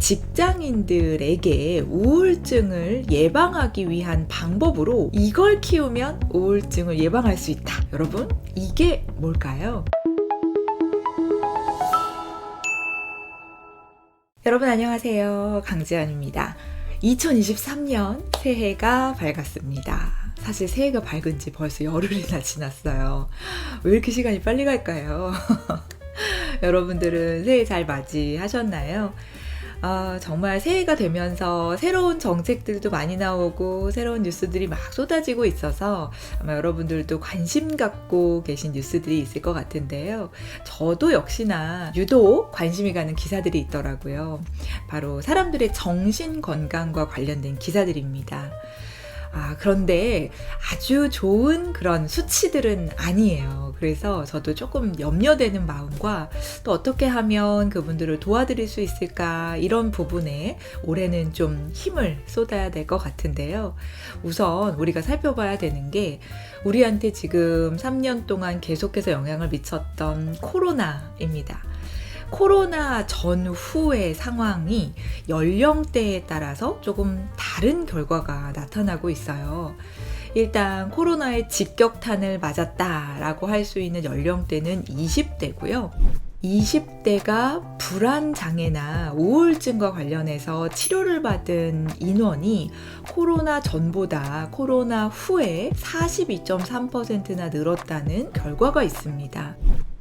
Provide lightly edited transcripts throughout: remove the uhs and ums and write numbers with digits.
직장인들에게 우울증을 예방하기 위한 방법으로 이걸 키우면 우울증을 예방할 수 있다. 여러분, 이게 뭘까요? 여러분 안녕하세요. 강지연입니다. 2023년 새해가 밝았습니다. 사실 새해가 밝은 지 벌써 열흘이나 지났어요. 왜 이렇게 시간이 빨리 갈까요? 여러분들은 새해 잘 맞이하셨나요? 정말 새해가 되면서 새로운 정책들도 많이 나오고 새로운 뉴스들이 막 쏟아지고 있어서 아마 여러분들도 관심 갖고 계신 뉴스들이 있을 것 같은데요. 저도 역시나 유독 관심이 가는 기사들이 있더라고요. 바로 사람들의 정신 건강과 관련된 기사들입니다. 그런데 아주 좋은 그런 수치들은 아니에요. 그래서 저도 조금 염려되는 마음과 또 어떻게 하면 그분들을 도와드릴 수 있을까, 이런 부분에 올해는 좀 힘을 쏟아야 될 것 같은데요. 우선 우리가 살펴봐야 되는 게 우리한테 지금 3년 동안 계속해서 영향을 미쳤던 코로나입니다. 코로나 전후의 상황이 연령대에 따라서 조금 다른 결과가 나타나고 있어요. 일단 코로나의 직격탄을 맞았다라고 할 수 있는 연령대는 20대고요. 20대가 불안장애나 우울증과 관련해서 치료를 받은 인원이 코로나 전보다 코로나 후에 42.3%나 늘었다는 결과가 있습니다.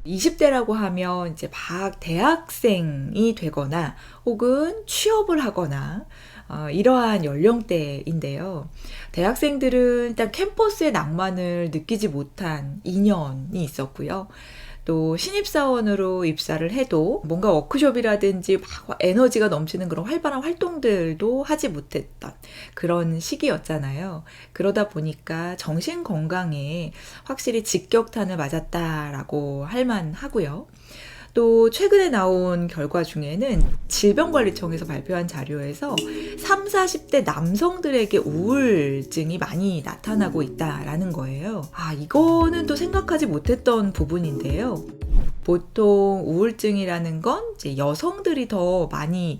20대라고 하면 이제 막 대학생이 되거나 혹은 취업을 하거나 이러한 연령대인데요. 대학생들은 일단 캠퍼스의 낭만을 느끼지 못한 2년이 있었고요. 또 신입사원으로 입사를 해도 뭔가 워크숍이라든지 막 에너지가 넘치는 그런 활발한 활동들도 하지 못했던 그런 시기였잖아요. 그러다 보니까 정신 건강에 확실히 직격탄을 맞았다라고 할 만하고요. 또 최근에 나온 결과 중에는 질병관리청에서 발표한 자료에서 30, 40대 남성들에게 우울증이 많이 나타나고 있다라는 거예요. 이거는 또 생각하지 못했던 부분인데요. 보통 우울증이라는 건 이제 여성들이 더 많이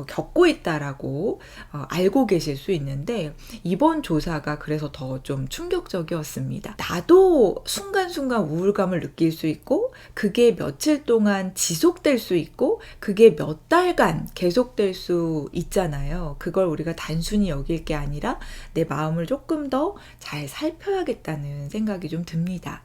겪고 있다라고 알고 계실 수 있는데, 이번 조사가 그래서 더 좀 충격적이었습니다. 나도 순간순간 우울감을 느낄 수 있고, 그게 며칠 동안 지속될 수 있고, 그게 몇 달간 계속될 수 있잖아요. 그걸 우리가 단순히 여길 게 아니라 내 마음을 조금 더 잘 살펴야겠다는 생각이 좀 듭니다.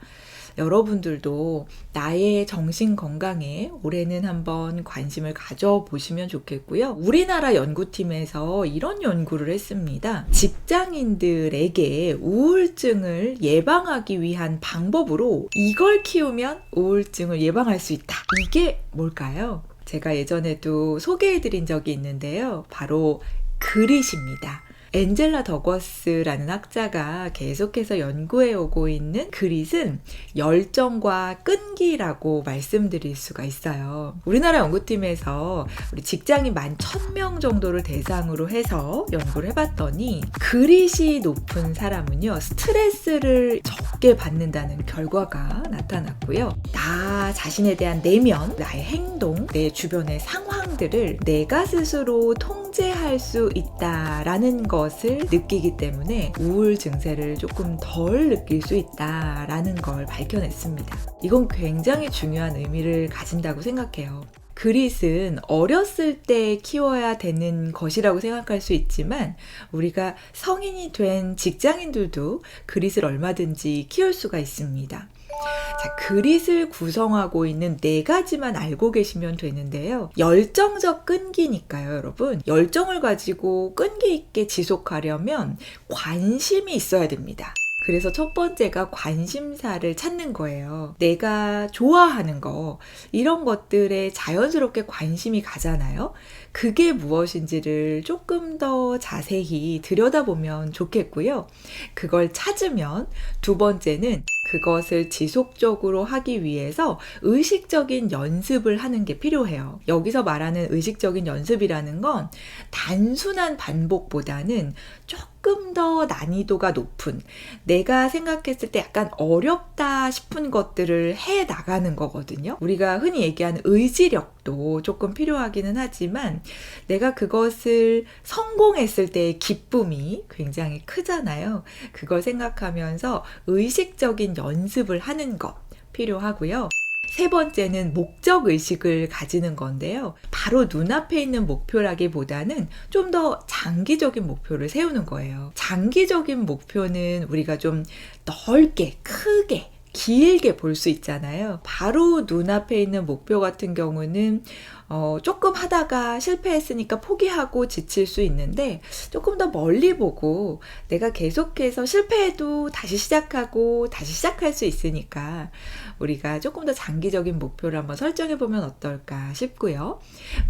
여러분들도 나의 정신 건강에 올해는 한번 관심을 가져보시면 좋겠고요. 우리나라 연구팀에서 이런 연구를 했습니다. 직장인들에게 우울증을 예방하기 위한 방법으로 이걸 키우면 우울증을 예방할 수 있다. 이게 뭘까요? 제가 예전에도 소개해드린 적이 있는데요. 바로 그릿입니다. 엔젤라 더거스라는 학자가 계속해서 연구해 오고 있는 그릿은 열정과 끈기라고 말씀드릴 수가 있어요. 우리나라 연구팀에서 우리 직장인 11,000명 정도를 대상으로 해서 연구를 해봤더니 그릿이 높은 사람은요, 스트레스를 적게 받는다는 결과가 나타났고요. 나 자신에 대한 내면, 나의 행동, 내 주변의 상황들을 내가 스스로 통제할 수 있다라는 것을 느끼기 때문에 우울 증세를 조금 덜 느낄 수 있다라는 걸 밝혀냈습니다. 이건 굉장히 중요한 의미를 가진다고 생각해요. 그릿은 어렸을 때 키워야 되는 것이라고 생각할 수 있지만, 우리가 성인이 된 직장인들도 그릿을 얼마든지 키울 수가 있습니다. 자, 그릿을 구성하고 있는 4가지만 알고 계시면 되는데요. 열정적 끈기니까요, 여러분. 열정을 가지고 끈기 있게 지속하려면 관심이 있어야 됩니다. 그래서 첫 번째가 관심사를 찾는 거예요. 내가 좋아하는 거, 이런 것들에 자연스럽게 관심이 가잖아요. 그게 무엇인지를 조금 더 자세히 들여다보면 좋겠고요. 그걸 찾으면 두 번째는 그것을 지속적으로 하기 위해서 의식적인 연습을 하는 게 필요해요. 여기서 말하는 의식적인 연습이라는 건 단순한 반복보다는 조금 조금 더 난이도가 높은, 내가 생각했을 때 약간 어렵다 싶은 것들을 해 나가는 거거든요. 우리가 흔히 얘기하는 의지력도 조금 필요하기는 하지만 내가 그것을 성공했을 때의 기쁨이 굉장히 크잖아요. 그걸 생각하면서 의식적인 연습을 하는 것 필요하고요. 세 번째는 목적 의식을 가지는 건데요. 바로 눈앞에 있는 목표라기보다는 좀 더 장기적인 목표를 세우는 거예요. 장기적인 목표는 우리가 좀 넓게, 크게, 길게 볼 수 있잖아요. 바로 눈앞에 있는 목표 같은 경우는 조금 하다가 실패했으니까 포기하고 지칠 수 있는데, 조금 더 멀리 보고 내가 계속해서 실패해도 다시 시작하고 다시 시작할 수 있으니까 우리가 조금 더 장기적인 목표를 한번 설정해 보면 어떨까 싶고요.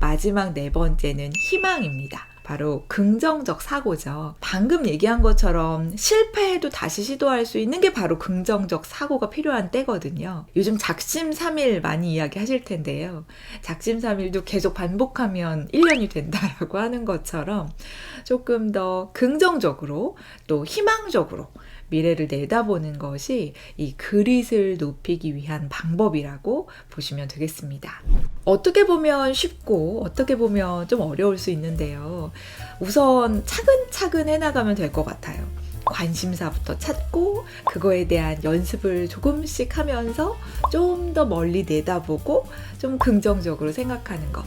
마지막 네 번째는 희망입니다. 바로 긍정적 사고죠. 방금 얘기한 것처럼 실패해도 다시 시도할 수 있는 게 바로 긍정적 사고가 필요한 때거든요. 요즘 작심삼일 많이 이야기하실 텐데요. 작심삼일도 계속 반복하면 1년이 된다라고 하는 것처럼 조금 더 긍정적으로 또 희망적으로 미래를 내다보는 것이 이 그릿을 높이기 위한 방법이라고 보시면 되겠습니다. 어떻게 보면 쉽고 어떻게 보면 좀 어려울 수 있는데요. 우선 차근차근 해나가면 될 것 같아요. 관심사부터 찾고 그거에 대한 연습을 조금씩 하면서 좀 더 멀리 내다보고 좀 긍정적으로 생각하는 것.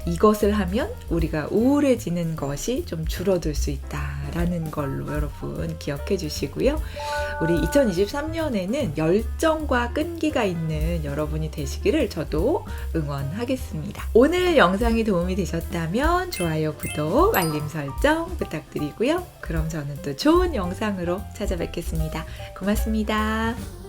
이것을 하면 우리가 우울해지는 것이 좀 줄어들 수 있다라는 걸로 여러분 기억해 주시고요. 우리 2023년에는 열정과 끈기가 있는 여러분이 되시기를 저도 응원하겠습니다. 오늘 영상이 도움이 되셨다면 좋아요, 구독, 알림 설정 부탁드리고요. 그럼 저는 또 좋은 영상으로 찾아뵙겠습니다. 고맙습니다.